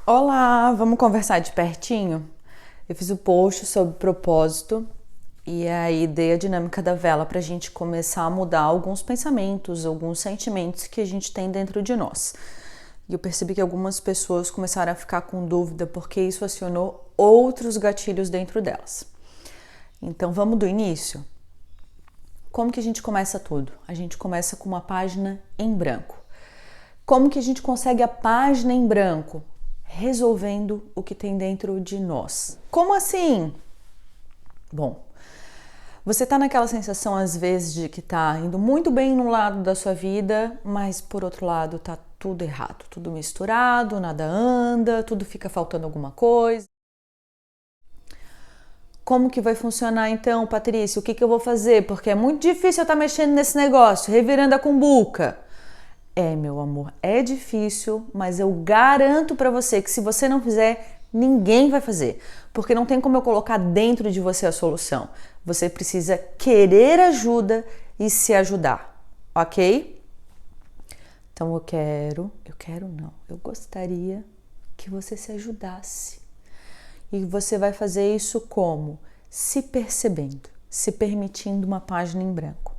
Olá, vamos conversar de pertinho? Eu fiz o post sobre propósito e aí dei a dinâmica da vela para a gente começar a mudar alguns pensamentos, alguns sentimentos que a gente tem dentro de nós. E eu percebi que algumas pessoas começaram a ficar com dúvida porque isso acionou outros gatilhos dentro delas. Então vamos do início? Como que a gente começa tudo? A gente começa com uma página em branco. Como que a gente consegue a página em branco? Resolvendo o que tem dentro de nós. Como assim? Bom, você tá naquela sensação às vezes de que tá indo muito bem num lado da sua vida, mas por outro lado tá tudo errado, tudo misturado, nada anda, tudo fica faltando alguma coisa. Como que vai funcionar então, Patrícia? O que eu vou fazer? Porque é muito difícil eu estar mexendo nesse negócio, revirando a cumbuca. Meu amor, é difícil, mas eu garanto pra você que se você não fizer, ninguém vai fazer. Porque não tem como eu colocar dentro de você a solução. Você precisa querer ajuda e se ajudar, ok? Então eu gostaria que você se ajudasse. E você vai fazer isso como? Se percebendo, se permitindo uma página em branco.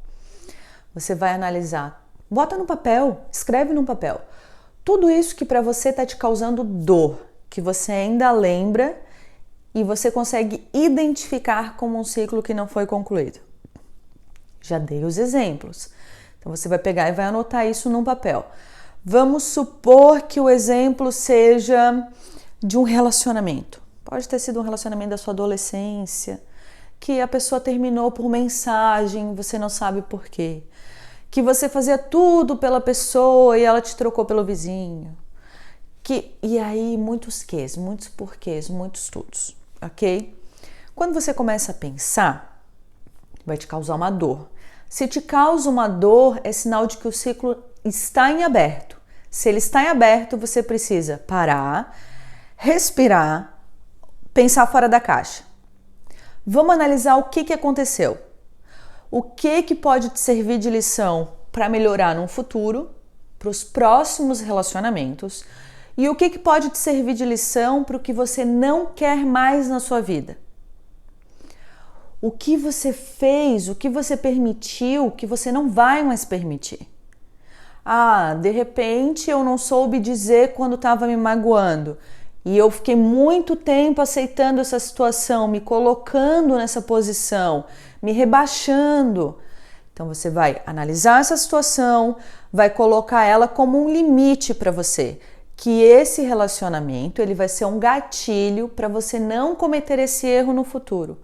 Você vai analisar. Bota no papel, escreve no papel. Tudo isso que para você está te causando dor, que você ainda lembra e você consegue identificar como um ciclo que não foi concluído. Já dei os exemplos. Então você vai pegar e vai anotar isso num papel. Vamos supor que o exemplo seja de um relacionamento. Pode ter sido um relacionamento da sua adolescência, que a pessoa terminou por mensagem, você não sabe por quê. Que você fazia tudo pela pessoa e ela te trocou pelo vizinho. E aí muitos quês, muitos porquês, muitos tudos, ok? Quando você começa a pensar, vai te causar uma dor. Se te causa uma dor, é sinal de que o ciclo está em aberto. Se ele está em aberto, você precisa parar, respirar, pensar fora da caixa. Vamos analisar o que aconteceu. O que pode te servir de lição para melhorar no futuro, para os próximos relacionamentos, e o que pode te servir de lição para o que você não quer mais na sua vida. O que você fez, o que você permitiu, o que você não vai mais permitir. De repente eu não soube dizer quando estava me magoando. E eu fiquei muito tempo aceitando essa situação, me colocando nessa posição, me rebaixando. Então você vai analisar essa situação, vai colocar ela como um limite para você, que esse relacionamento ele vai ser um gatilho para você não cometer esse erro no futuro,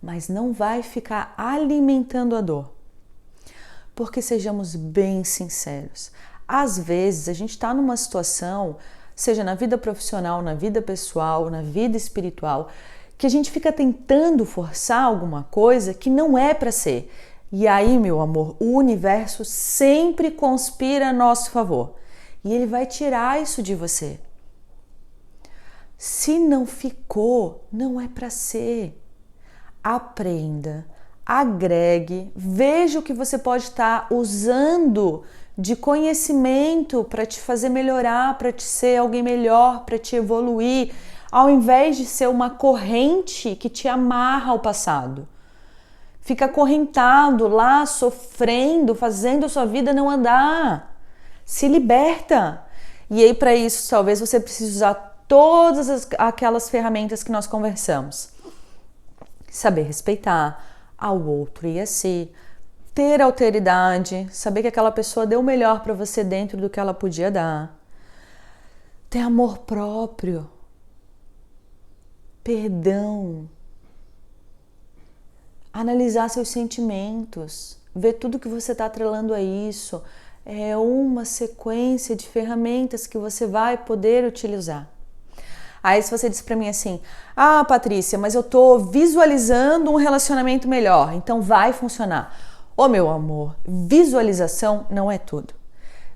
mas não vai ficar alimentando a dor. Porque sejamos bem sinceros, às vezes a gente está numa situação, seja na vida profissional, na vida pessoal, na vida espiritual, que a gente fica tentando forçar alguma coisa que não é para ser. E aí, meu amor, o universo sempre conspira a nosso favor. E ele vai tirar isso de você. Se não ficou, não é para ser. Aprenda, agregue, veja o que você pode estar usando de conhecimento para te fazer melhorar, para te ser alguém melhor, para te evoluir, ao invés de ser uma corrente que te amarra ao passado. Fica acorrentado lá, sofrendo, fazendo a sua vida não andar. Se liberta. E aí, para isso, talvez você precise usar todas aquelas ferramentas que nós conversamos. Saber respeitar ao outro e a si. Ter alteridade, saber que aquela pessoa deu o melhor para você dentro do que ela podia dar. Ter amor próprio. Perdão. Analisar seus sentimentos. Ver tudo que você está atrelando a isso. É uma sequência de ferramentas que você vai poder utilizar. Aí se você diz para mim assim, Patrícia, mas eu tô visualizando um relacionamento melhor, então vai funcionar. Meu amor, visualização não é tudo.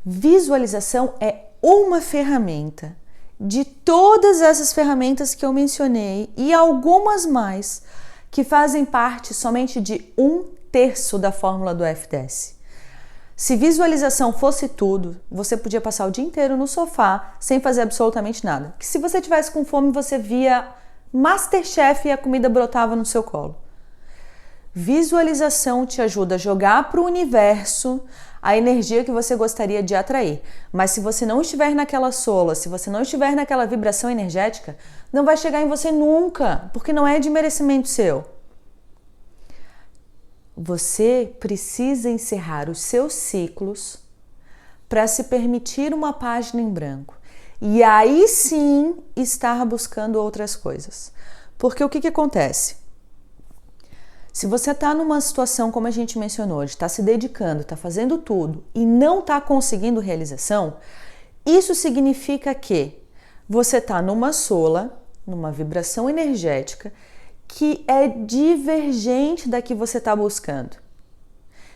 Visualização é uma ferramenta de todas essas ferramentas que eu mencionei e algumas mais que fazem parte somente de 1/3 da fórmula do FDS. Se visualização fosse tudo, você podia passar o dia inteiro no sofá sem fazer absolutamente nada. Que se você tivesse com fome, você via MasterChef e a comida brotava no seu colo. Visualização te ajuda a jogar para o universo a energia que você gostaria de atrair. Mas se você não estiver naquela sola, se você não estiver naquela vibração energética, não vai chegar em você nunca, porque não é de merecimento seu. Você precisa encerrar os seus ciclos para se permitir uma página em branco. E aí sim estar buscando outras coisas. Porque o que acontece? Se você está numa situação, como a gente mencionou, de estar se dedicando, está fazendo tudo e não está conseguindo realização, isso significa que você está numa sola, numa vibração energética que é divergente da que você está buscando.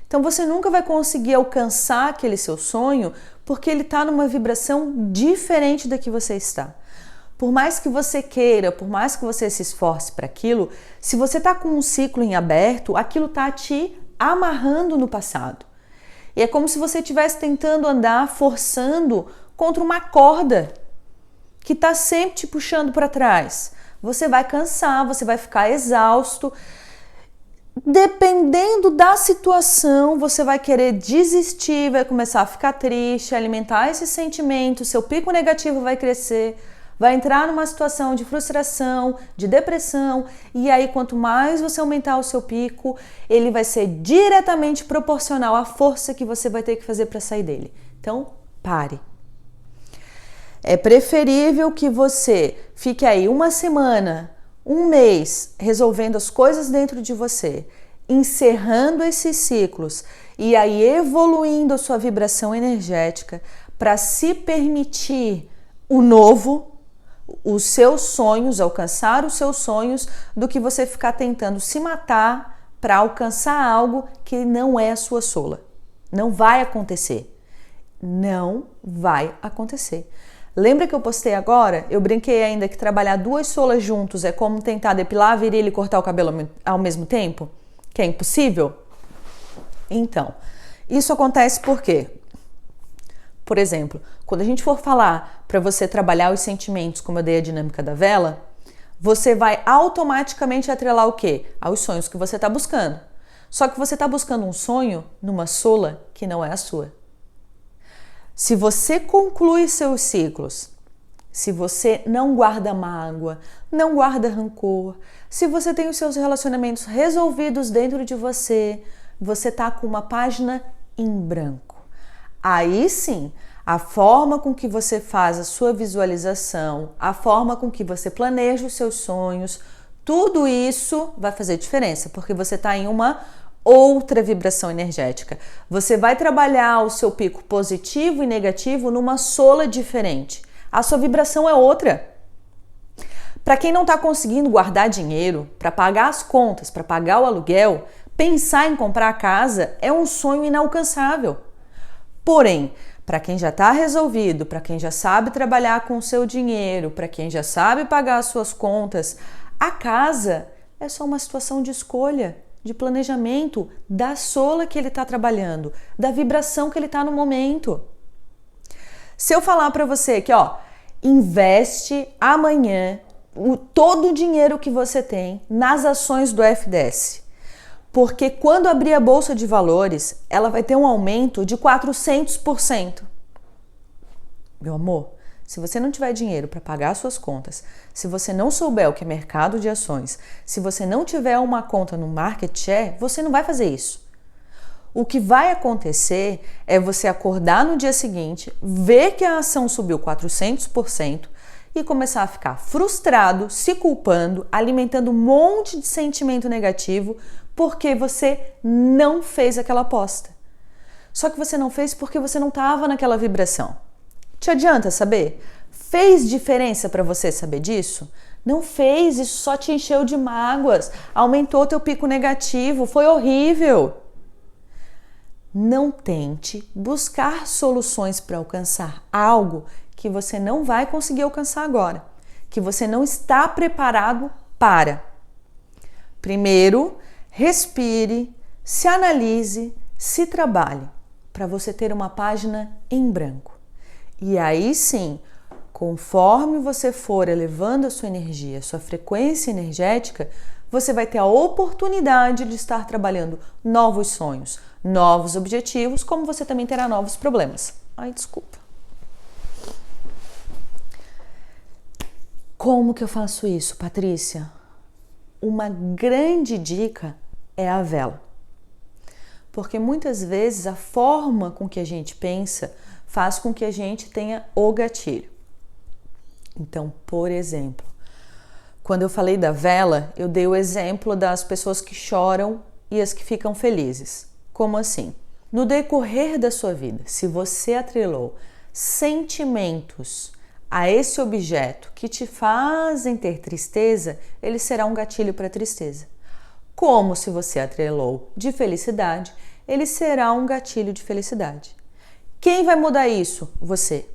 Então você nunca vai conseguir alcançar aquele seu sonho porque ele está numa vibração diferente da que você está. Por mais que você queira, por mais que você se esforce para aquilo, se você está com um ciclo em aberto, aquilo está te amarrando no passado. E é como se você estivesse tentando andar, forçando contra uma corda que está sempre te puxando para trás. Você vai cansar, você vai ficar exausto. Dependendo da situação, você vai querer desistir, vai começar a ficar triste, alimentar esse sentimento, seu pico negativo vai crescer. Vai entrar numa situação de frustração, de depressão, e aí quanto mais você aumentar o seu pico, ele vai ser diretamente proporcional à força que você vai ter que fazer para sair dele. Então, pare. É preferível que você fique aí uma semana, um mês, resolvendo as coisas dentro de você, encerrando esses ciclos e aí evoluindo a sua vibração energética para se permitir o novo, os seus sonhos, alcançar os seus sonhos, do que você ficar tentando se matar para alcançar algo que não é a sua sola. Não vai acontecer. Não vai acontecer. Lembra que eu postei agora? Eu brinquei ainda que trabalhar duas solas juntos é como tentar depilar a virilha e cortar o cabelo ao mesmo tempo? Que é impossível? Então, isso acontece por quê? Por exemplo, quando a gente for falar para você trabalhar os sentimentos, como eu dei a dinâmica da vela, você vai automaticamente atrelar o quê? Aos sonhos que você está buscando. Só que você está buscando um sonho numa sola que não é a sua. Se você conclui seus ciclos, se você não guarda mágoa, não guarda rancor, se você tem os seus relacionamentos resolvidos dentro de você, você está com uma página em branco. Aí sim, a forma com que você faz a sua visualização, a forma com que você planeja os seus sonhos, tudo isso vai fazer diferença, porque você está em uma outra vibração energética. Você vai trabalhar o seu pico positivo e negativo numa sola diferente. A sua vibração é outra. Para quem não está conseguindo guardar dinheiro para pagar as contas, para pagar o aluguel, pensar em comprar a casa é um sonho inalcançável. Porém, para quem já está resolvido, para quem já sabe trabalhar com o seu dinheiro, para quem já sabe pagar as suas contas, a casa é só uma situação de escolha, de planejamento da sola que ele está trabalhando, da vibração que ele está no momento. Se eu falar para você que, investe amanhã todo o dinheiro que você tem nas ações do FDS, porque quando abrir a Bolsa de Valores, ela vai ter um aumento de 400%. Meu amor, se você não tiver dinheiro para pagar suas contas, se você não souber o que é mercado de ações, se você não tiver uma conta no Market Share, você não vai fazer isso. O que vai acontecer é você acordar no dia seguinte, ver que a ação subiu 400% e começar a ficar frustrado, se culpando, alimentando um monte de sentimento negativo porque você não fez aquela aposta. Só que você não fez porque você não estava naquela vibração. Te adianta saber? Fez diferença para você saber disso? Não fez, isso só te encheu de mágoas, aumentou teu pico negativo, foi horrível. Não tente buscar soluções para alcançar algo que você não vai conseguir alcançar agora, que você não está preparado para. Primeiro, respire, se analise, se trabalhe. para você ter uma página em branco. E aí sim, conforme você for elevando a sua energia, a sua frequência energética, você vai ter a oportunidade de estar trabalhando novos sonhos, novos objetivos, como você também terá novos problemas. Ai, desculpa. Como que eu faço isso, Patrícia? Uma grande dica é a vela. Porque muitas vezes a forma com que a gente pensa faz com que a gente tenha o gatilho. Então, por exemplo, quando eu falei da vela, eu dei o exemplo das pessoas que choram e as que ficam felizes. Como assim? No decorrer da sua vida, se você atrelou sentimentos a esse objeto que te fazem ter tristeza, ele será um gatilho para tristeza. Como se você atrelou de felicidade, ele será um gatilho de felicidade. Quem vai mudar isso? Você.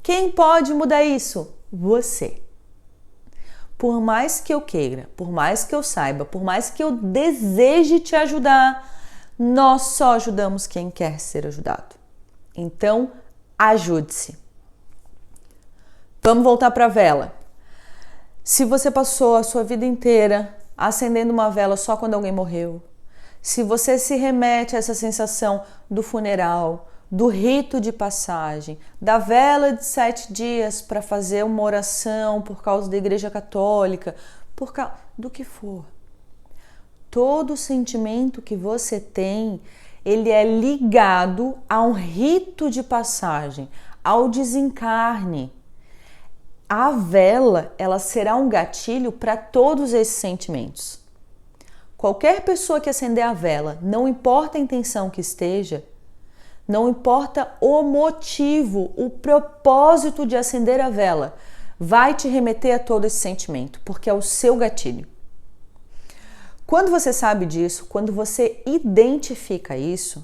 Quem pode mudar isso? Você. Por mais que eu queira, por mais que eu saiba, por mais que eu deseje te ajudar, nós só ajudamos quem quer ser ajudado. Então, ajude-se. Vamos voltar para a vela. Se você passou a sua vida inteira acendendo uma vela só quando alguém morreu, se você se remete a essa sensação do funeral, do rito de passagem, da vela de 7 dias para fazer uma oração por causa da Igreja Católica, por causa do que for. Todo sentimento que você tem, ele é ligado a um rito de passagem, ao desencarne. A vela, ela será um gatilho para todos esses sentimentos. Qualquer pessoa que acender a vela, não importa a intenção que esteja, não importa o motivo, o propósito de acender a vela, vai te remeter a todo esse sentimento, porque é o seu gatilho. Quando você sabe disso, quando você identifica isso,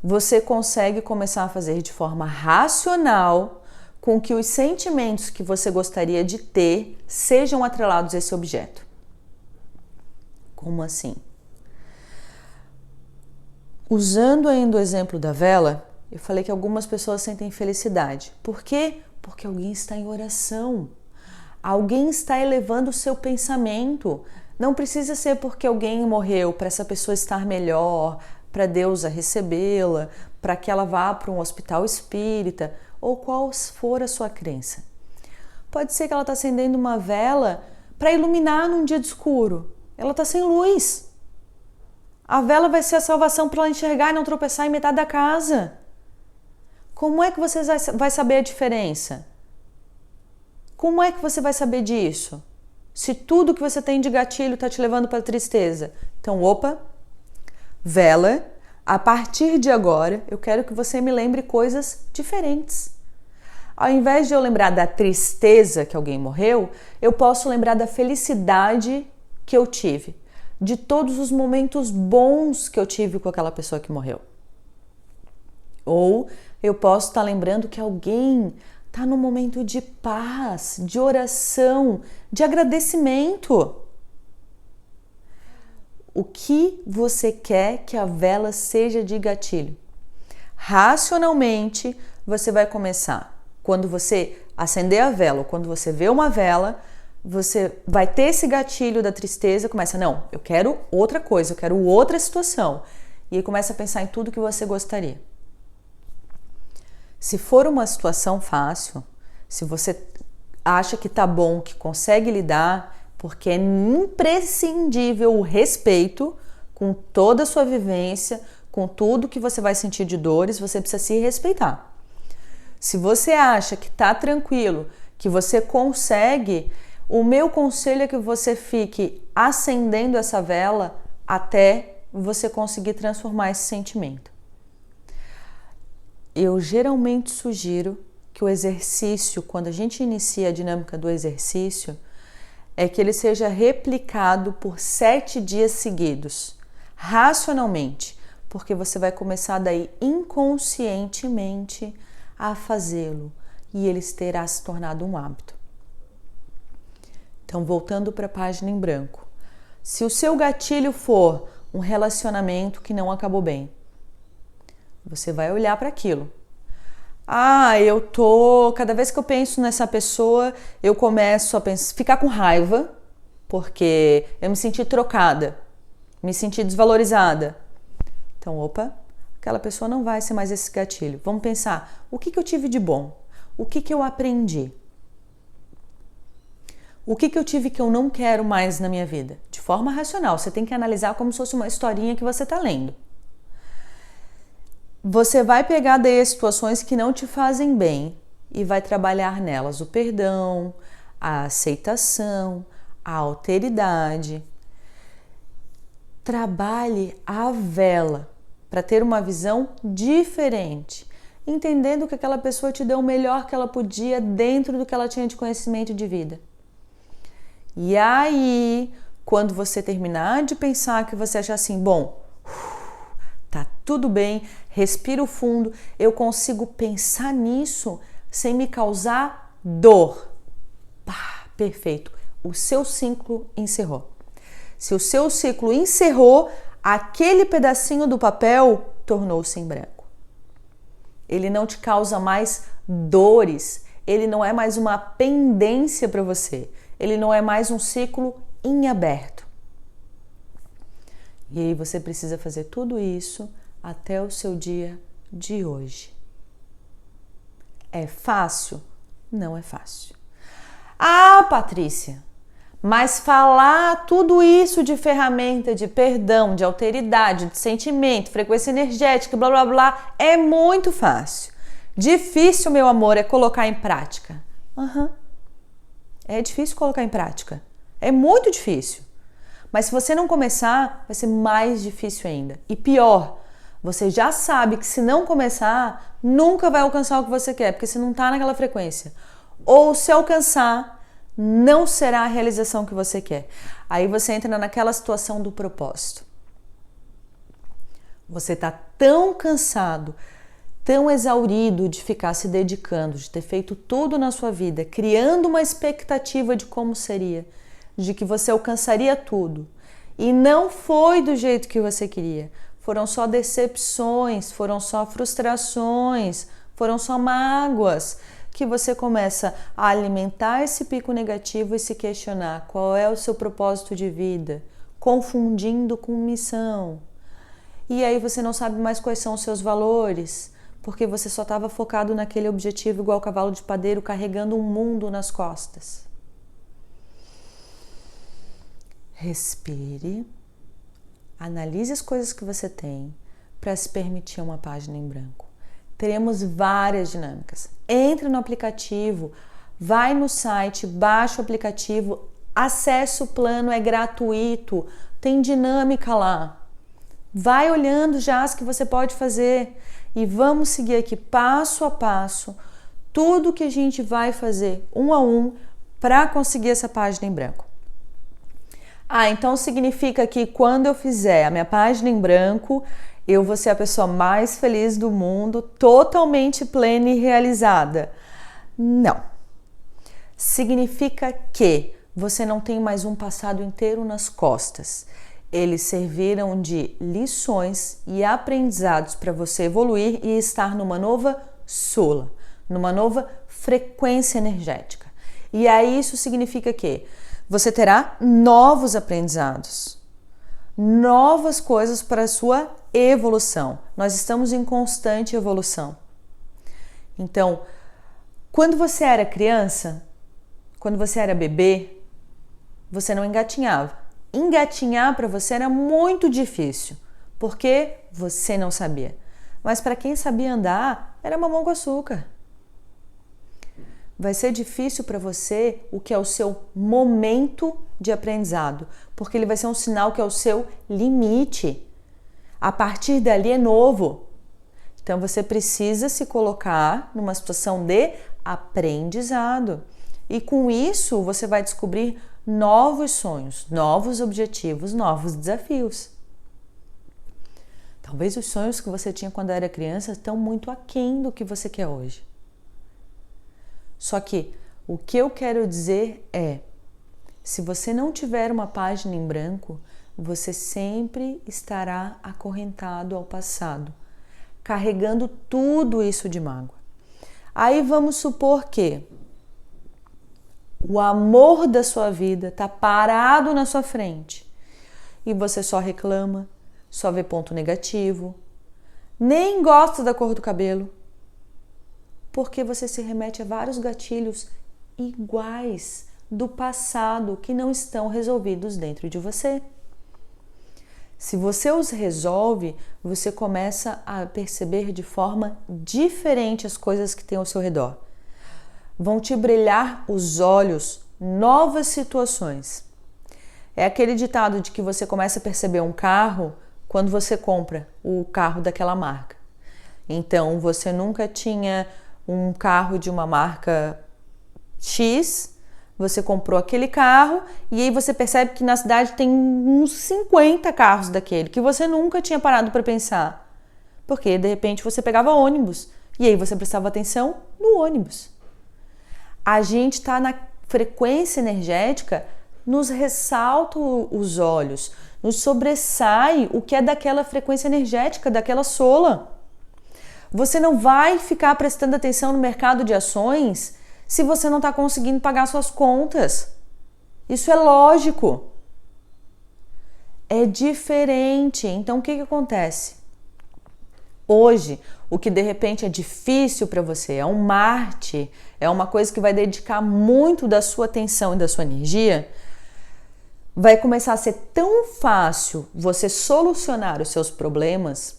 você consegue começar a fazer de forma racional com que os sentimentos que você gostaria de ter sejam atrelados a esse objeto. Como assim? Usando ainda o exemplo da vela, eu falei que algumas pessoas sentem felicidade. Por quê? Porque alguém está em oração. Alguém está elevando o seu pensamento. Não precisa ser porque alguém morreu para essa pessoa estar melhor, para Deus a recebê-la, para que ela vá para um hospital espírita, ou qual for a sua crença. Pode ser que ela está acendendo uma vela para iluminar num dia de escuro. Ela está sem luz. A vela vai ser a salvação para ela enxergar e não tropeçar em metade da casa. Como é que você vai saber a diferença? Como é que você vai saber disso? Se tudo que você tem de gatilho está te levando para a tristeza. Então, opa, vela, a partir de agora, eu quero que você me lembre coisas diferentes. Ao invés de eu lembrar da tristeza que alguém morreu, eu posso lembrar da felicidade que eu tive, de todos os momentos bons que eu tive com aquela pessoa que morreu. Ou eu posso estar lembrando que alguém está num momento de paz, de oração, de agradecimento. O que você quer que a vela seja de gatilho? Racionalmente, você vai começar. Quando você acender a vela ou quando você vê uma vela, você vai ter esse gatilho da tristeza, começa, não, eu quero outra coisa, eu quero outra situação. E aí começa a pensar em tudo que você gostaria. Se for uma situação fácil, se você acha que tá bom, que consegue lidar, porque é imprescindível o respeito com toda a sua vivência, com tudo que você vai sentir de dores, você precisa se respeitar. Se você acha que tá tranquilo, que você consegue, o meu conselho é que você fique acendendo essa vela até você conseguir transformar esse sentimento. Eu geralmente sugiro que o exercício, quando a gente inicia a dinâmica do exercício, é que ele seja replicado por 7 dias seguidos, racionalmente, porque você vai começar daí inconscientemente a fazê-lo e ele terá se tornado um hábito. Então, voltando para a página em branco. Se o seu gatilho for um relacionamento que não acabou bem, Você vai olhar para aquilo. Cada vez que eu penso nessa pessoa, eu começo a ficar com raiva, porque eu me senti trocada, me senti desvalorizada. Então, aquela pessoa não vai ser mais esse gatilho. Vamos pensar, o que eu tive de bom? O que eu aprendi? O que eu tive que eu não quero mais na minha vida? De forma racional, você tem que analisar como se fosse uma historinha que você está lendo. Você vai pegar daí as situações que não te fazem bem e vai trabalhar nelas o perdão, a aceitação, a alteridade. Trabalhe a vela para ter uma visão diferente, entendendo que aquela pessoa te deu o melhor que ela podia dentro do que ela tinha de conhecimento de vida. E aí, quando você terminar de pensar, que você achar assim, bom, tá tudo bem, respiro fundo, eu consigo pensar nisso sem me causar dor. Perfeito. O seu ciclo encerrou. Se o seu ciclo encerrou, aquele pedacinho do papel tornou-se em branco. Ele não te causa mais dores, ele não é mais uma pendência para você, ele não é mais um ciclo em aberto. E aí você precisa fazer tudo isso até o seu dia de hoje. É fácil? Não é fácil. Patrícia, mas falar tudo isso de ferramenta, de perdão, de alteridade, de sentimento, frequência energética, blá blá blá, é muito fácil. Difícil, meu amor, é colocar em prática. É difícil colocar em prática. É muito difícil. Mas se você não começar, vai ser mais difícil ainda. E pior, você já sabe que se não começar, nunca vai alcançar o que você quer, porque você não está naquela frequência. Ou se alcançar, não será a realização que você quer. Aí você entra naquela situação do propósito. Você está tão cansado, tão exaurido de ficar se dedicando, de ter feito tudo na sua vida, criando uma expectativa de como seria, de que você alcançaria tudo. E não foi do jeito que você queria. Foram só decepções, foram só frustrações, foram só mágoas, que você começa a alimentar esse pico negativo e se questionar qual é o seu propósito de vida, confundindo com missão. E aí você não sabe mais quais são os seus valores, porque você só estava focado naquele objetivo igual cavalo de padeiro carregando um mundo nas costas. Respire, analise as coisas que você tem para se permitir uma página em branco. Teremos várias dinâmicas. Entre no aplicativo, vai no site, baixa o aplicativo, acesse o plano, é gratuito, tem dinâmica lá. Vai olhando já as que você pode fazer e vamos seguir aqui passo a passo tudo que a gente vai fazer um a um para conseguir essa página em branco. Então significa que quando eu fizer a minha página em branco, eu vou ser a pessoa mais feliz do mundo, totalmente plena e realizada. Não. Significa que você não tem mais um passado inteiro nas costas. Eles serviram de lições e aprendizados para você evoluir e estar numa nova sula, numa nova frequência energética. E aí isso significa que você terá novos aprendizados, novas coisas para a sua evolução. Nós estamos em constante evolução. Então, quando você era criança, quando você era bebê, você não engatinhava. Engatinhar para você era muito difícil, porque você não sabia. Mas para quem sabia andar, era mamão com açúcar. Vai ser difícil para você o que é o seu momento de aprendizado, porque ele vai ser um sinal que é o seu limite. A partir dali é novo. Então você precisa se colocar numa situação de aprendizado. E com isso você vai descobrir novos sonhos, novos objetivos, novos desafios. Talvez os sonhos que você tinha quando era criança estão muito aquém do que você quer hoje. Só que o que eu quero dizer é, se você não tiver uma página em branco, você sempre estará acorrentado ao passado, carregando tudo isso de mágoa. Aí vamos supor que o amor da sua vida está parado na sua frente e você só reclama, só vê ponto negativo, nem gosta da cor do cabelo, porque você se remete a vários gatilhos iguais do passado que não estão resolvidos dentro de você. Se você os resolve, você começa a perceber de forma diferente as coisas que tem ao seu redor. Vão te brilhar os olhos novas situações. É aquele ditado de que você começa a perceber um carro quando você compra o carro daquela marca. Então, você nunca tinha um carro de uma marca X, você comprou aquele carro e aí você percebe que na cidade tem uns 50 carros daquele que você nunca tinha parado para pensar. Porque, de repente, você pegava ônibus e aí você prestava atenção no ônibus. A gente está na frequência energética, nos ressalta os olhos, nos sobressai o que é daquela frequência energética, daquela sola. Você não vai ficar prestando atenção no mercado de ações se você não está conseguindo pagar suas contas. Isso é lógico. É diferente. Então, o que acontece? Hoje, o que de repente é difícil para você, é um Marte, é uma coisa que vai dedicar muito da sua atenção e da sua energia, vai começar a ser tão fácil você solucionar os seus problemas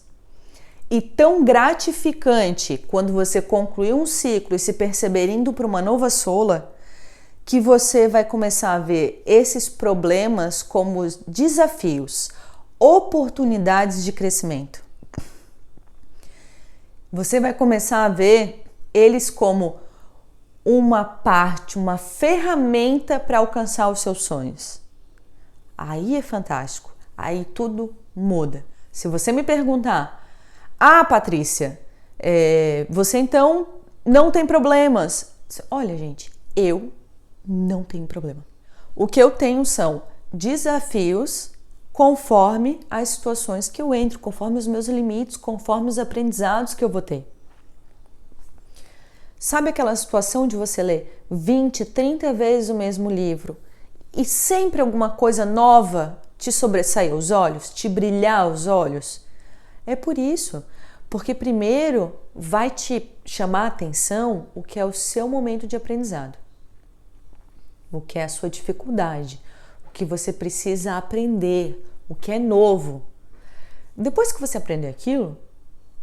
e tão gratificante quando você concluir um ciclo e se perceber indo para uma nova sola, que você vai começar a ver esses problemas como desafios, oportunidades de crescimento. Você vai começar a ver eles como uma parte, uma ferramenta para alcançar os seus sonhos. Aí é fantástico, aí tudo muda. Se você me perguntar, Patrícia, você então não tem problemas? Olha, gente, eu não tenho problema. O que eu tenho são desafios conforme as situações que eu entro, conforme os meus limites, conforme os aprendizados que eu vou ter. Sabe aquela situação de você ler 20, 30 vezes o mesmo livro e sempre alguma coisa nova te sobressair os olhos, te brilhar os olhos? É por isso, porque primeiro vai te chamar a atenção o que é o seu momento de aprendizado, o que é a sua dificuldade, o que você precisa aprender, o que é novo. Depois que você aprender aquilo,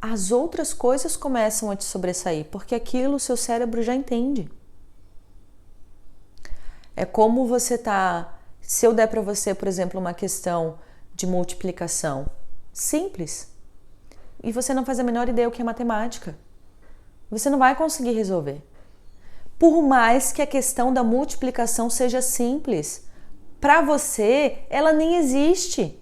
as outras coisas começam a te sobressair, porque aquilo o seu cérebro já entende. É como você se eu der para você, por exemplo, uma questão de multiplicação simples, e você não faz a menor ideia o que é matemática, você não vai conseguir resolver. Por mais que a questão da multiplicação seja simples, para você ela nem existe.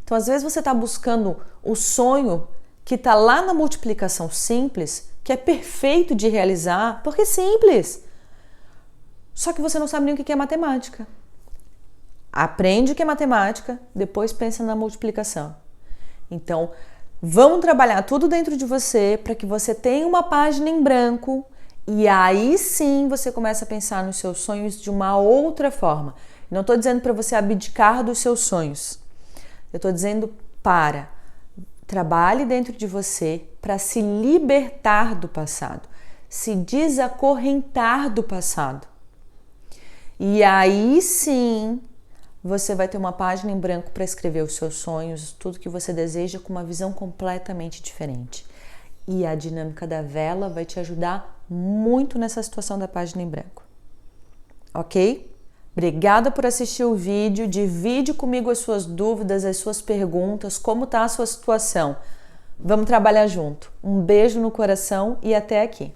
Então, às vezes você está buscando o sonho que está lá na multiplicação simples, que é perfeito de realizar, porque é simples. Só que você não sabe nem o que é matemática. Aprende o que é matemática, depois pensa na multiplicação. Então, vamos trabalhar tudo dentro de você para que você tenha uma página em branco e aí sim você começa a pensar nos seus sonhos de uma outra forma. Não estou dizendo para você abdicar dos seus sonhos. Eu estou dizendo trabalhe dentro de você para se libertar do passado, se desacorrentar do passado. E aí sim você vai ter uma página em branco para escrever os seus sonhos, tudo que você deseja com uma visão completamente diferente. E a dinâmica da vela vai te ajudar muito nessa situação da página em branco. Ok? Obrigada por assistir o vídeo. Divide comigo as suas dúvidas, as suas perguntas, como está a sua situação. Vamos trabalhar junto. Um beijo no coração e até aqui.